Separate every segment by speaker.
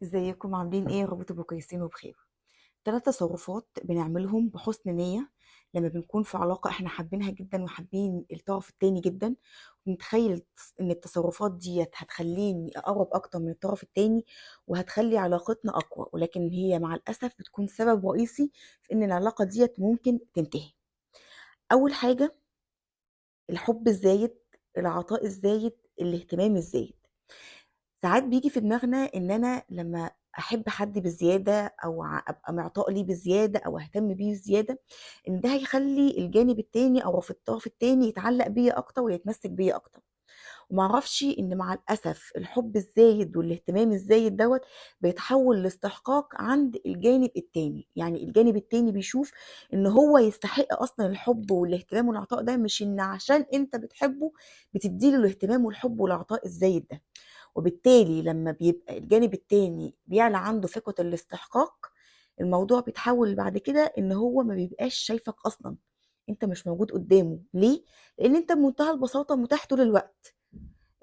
Speaker 1: ازيكم عاملين ايه؟ يا رب تبقوا كويسين وبخير. 3 تصرفات بنعملهم بحسن نية لما بنكون في علاقة احنا حابينها جدا وحابين الطرف التاني جدا، ونتخيل ان التصرفات ديت هتخليني اقرب اكتر من الطرف التاني وهتخلي علاقتنا اقوى، ولكن هي مع الاسف بتكون سبب رئيسي في ان العلاقة ديت ممكن تنتهي. اول حاجة: الحب الزايد، العطاء الزايد، الاهتمام الزايد. ساعات بيجي في دماغنا ان انا لما احب حد بزياده او ابقى معطاء ليه بزياده او اهتم بيه بزياده، ان ده هيخلي الجانب التاني او في الطرف التاني يتعلق بيا اكتر ويتمسك بيا اكتر. ومعرفش ان مع الاسف الحب الزايد والاهتمام الزايد دوت بيتحول لاستحقاق عند الجانب التاني، يعني الجانب التاني بيشوف ان هو يستحق اصلا الحب والاهتمام والعطاء ده، مش ان عشان انت بتحبه بتديله الاهتمام والحب والعطاء الزايد ده. وبالتالي لما بيبقى الجانب التاني بيعلى عنده فكرة الاستحقاق، الموضوع بيتحول بعد كده ان هو ما بيبقاش شايفك اصلا، انت مش موجود قدامه. ليه؟ لان انت بمنتهى البساطة متاح طول الوقت،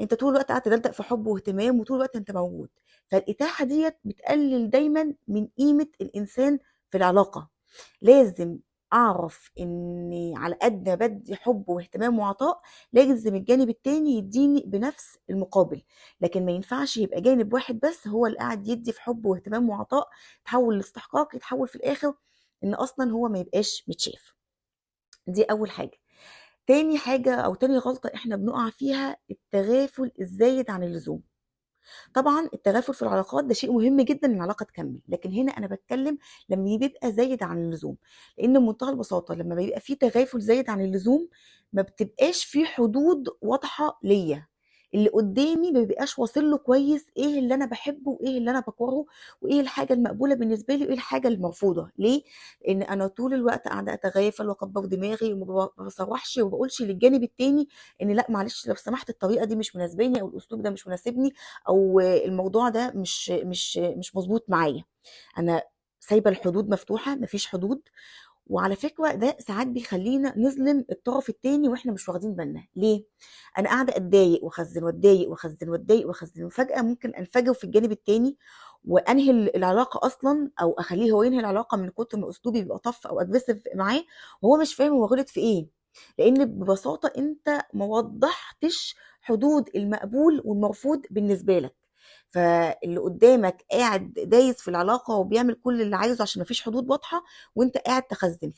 Speaker 1: انت طول الوقت قاعد تدلدق في حب واهتمام وطول الوقت انت موجود. فالاتاحة ديت بتقلل دايما من قيمة الانسان في العلاقة. لازم اعرف اني على قد ما بدي حب واهتمام وعطاء، لازم الجانب التاني يديني بنفس المقابل. لكن ما ينفعش يبقى جانب واحد بس هو اللي قاعد يدي في حب واهتمام وعطاء، تحول لاستحقاق، يتحول في الاخر ان اصلا هو ما يبقاش متشاف. دي اول حاجة. تاني حاجة او تاني غلطة احنا بنقع فيها: التغافل الزايد عن اللزوم. طبعا التغافل في العلاقات ده شيء مهم جدا ان العلاقه تكمل، لكن هنا انا بتكلم لما بيبقى زايد عن اللزوم. لان بمنتهى البساطه لما بيبقى في تغافل زايد عن اللزوم ما بتبقاش في حدود واضحه ليا، اللي قدامي ما بيبقاش واصل له كويس ايه اللي انا بحبه وايه اللي انا بكرهه، وايه الحاجه المقبوله بالنسبه لي وايه الحاجه المرفوضه. ليه؟ لان انا طول الوقت قاعده اتغافل واكبر دماغي وما بصرحش وما بقولش للجانب التاني ان لا معلش لو سمحت الطريقه دي مش مناسباني او الاسلوب ده مش مناسبني او الموضوع ده مش مظبوط معايا. انا سايبه الحدود مفتوحه، مفيش حدود. وعلى فكره ده ساعات بيخلينا نظلم الطرف التاني واحنا مش واخدين بالنا. ليه؟ انا قاعده اتضايق واخزن واتضايق واخزن واتضايق واخزن، وفجاه ممكن انفجر في الجانب التاني وانهي العلاقه اصلا، او اخليه هو ينهي العلاقه من كتر ما اسلوبي بيبقى طف او اجريسيف معاه، وهو مش فاهم هو غلط في ايه. لان ببساطه انت ما وضحتش حدود المقبول والمرفوض بالنسبه لك. فاللي قدامك قاعد دايس في العلاقه وبيعمل كل اللي عايزه عشان مفيش حدود واضحه، وانت قاعد تخزن.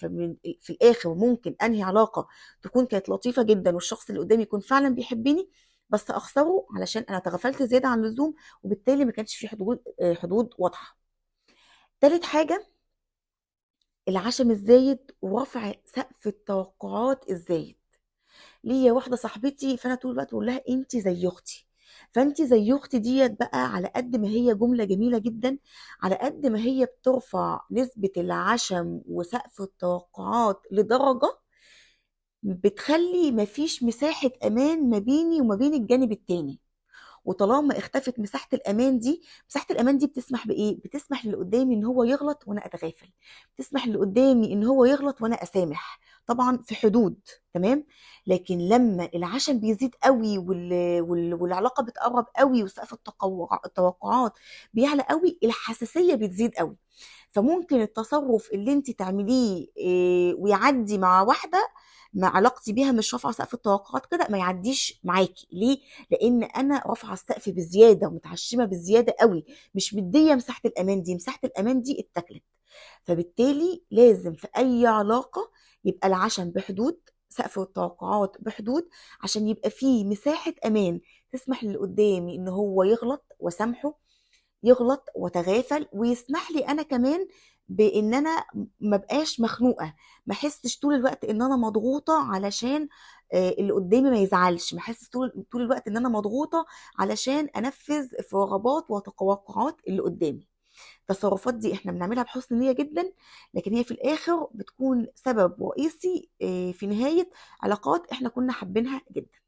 Speaker 1: في الاخر ممكن انهي علاقه تكون كانت لطيفه جدا والشخص اللي قدامي يكون فعلا بيحبني، بس اخسره علشان انا تغفلت زياده عن اللزوم، وبالتالي ما كانش في حدود واضحه. تالت حاجه: العشم الزايد ورفع سقف التوقعات الزايد. ليا واحده صاحبتي فانا طول الوقت بقول لها انت زي اختي. فانت زي اختي ديت بقى على قد ما هي جمله جميله جدا، على قد ما هي بترفع نسبه العشم وسقف التوقعات لدرجه بتخلي مفيش مساحه امان ما بيني وما بين الجانب التاني. وطالما اختفت مساحه الامان دي، مساحه الامان دي بتسمح بايه؟ بتسمح للي قدامي ان هو يغلط وانا اتغافل، بتسمح للي قدامي ان هو يغلط وانا اسامح، طبعا في حدود. تمام. لكن لما العشم بيزيد قوي والعلاقه بتقرب قوي وسقف التوقعات بيعلى قوي، الحساسيه بتزيد قوي. فممكن التصرف اللي انت تعمليه ويعدي مع واحده ما علاقتي بيها مش رافعه سقف التوقعات كده، ما يعديش معاكي. ليه؟ لان انا رافعه السقف بزياده ومتعشمه بزياده قوي، مش مديه مساحه الامان دي. مساحه الامان دي اتاكلت. فبالتالي لازم في اي علاقه يبقى العشم بحدود، سقف التوقعات بحدود، عشان يبقى فيه مساحه امان تسمح للي قدامي ان هو يغلط وسامحه، يغلط وتغافل، ويسمح لي انا كمان بان انا ما بقاش مخنوقه، ما احسش طول الوقت ان انا مضغوطه علشان اللي قدامي ما يزعلش، ما احسش طول الوقت ان انا مضغوطه علشان انفذ في رغبات وتوقعات اللي قدامي. التصرفات دي احنا بنعملها بحسن نيه جدا، لكن هي في الاخر بتكون سبب رئيسي في نهايه علاقات احنا كنا حابينها جدا.